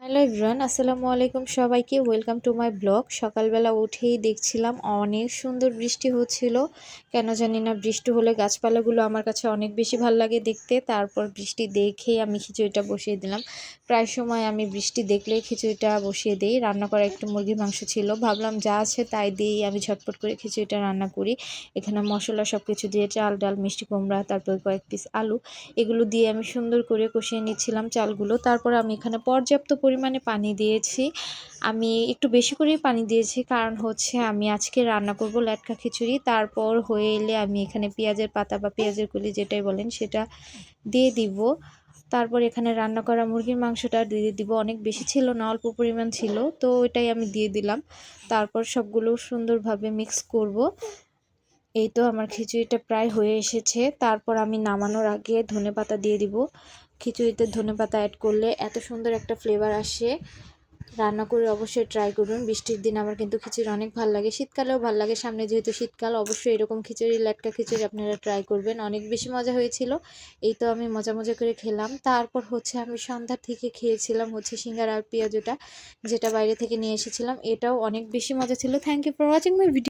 Hello everyone, আসসালামু আলাইকুম সবাইকে। Welcome to my blog. সকালবেলা উঠেই দেখছিলাম অনেক সুন্দর বৃষ্টি হচ্ছিল। কেন জানি না, বৃষ্টি হলে গাছপালাগুলো আমার কাছে অনেক বেশি ভালো লাগে দেখতে। তারপর বৃষ্টি দেখেই আমি খিচুড়িটা বসিয়ে দিলাম। প্রায় সময় আমি বৃষ্টি দেখলেই খিচুড়িটা বসিয়ে দিই। রান্না করা একটু মুরগির মাংস ছিল, ভাবলাম যা আছে তাই দিয়েই আমি ঝটপট করে খিচুড়িটা রান্না করি। এখানে মশলা সব কিছু দিয়ে চাল ডাল মিষ্টি কুমড়া, তারপর কয়েক পিস আলু, এগুলো দিয়ে আমি সুন্দর করে কষিয়ে নিচ্ছিলাম চালগুলো। তারপর আমি এখানে পর্যাপ্ত পরিমাণে পানি দিয়েছি। আমি একটু বেশি করেই পানি দিয়েছি, কারণ হচ্ছে আমি আজকে রান্না করব লেটকা খিচুড়ি। তারপর হয়ে এলে আমি এখানে পেঁয়াজের পাতা বা পেঁয়াজের কলি যেটাই বলেন সেটা দিয়ে দিব। তারপর এখানে রান্না করা মুরগির মাংসটা দিয়ে দিব। অনেক বেশি ছিল না, অল্প পরিমাণ ছিল, তো ওইটাই আমি দিয়ে দিলাম। তারপর সবগুলো সুন্দরভাবে মিক্স করব। এই তো আমার খিচুড়িটা প্রায় হয়ে এসেছে। তারপর আমি নামানোর আগে ধনেপাতা দিয়ে দিব। খিচুড়িতে ধনেপাতা অ্যাড করলে এত সুন্দর একটা ফ্লেভার আসে। রান্না করে অবশ্যই ট্রাই করুন। বৃষ্টির দিন আমার কিন্তু খিচুড়ি অনেক ভালো লাগে, শীতকালেও ভালো লাগে। সামনে যেহেতু শীতকাল, অবশ্যই এরকম খিচুড়ি লেটকা খিচুড়ি আপনারা ট্রাই করবেন, অনেক বেশি মজা হয়েছিল। এই তো আমি মজা মজা করে খেলাম। তারপর হচ্ছে আমি সন্ধ্যার থেকে খেয়েছিলাম হচ্ছে সিঙ্গারা আর পেঁয়াজুটা, যেটা বাইরে থেকে নিয়ে এসেছিলাম। এটাও অনেক বেশি মজা ছিল। Thank you for watching my video.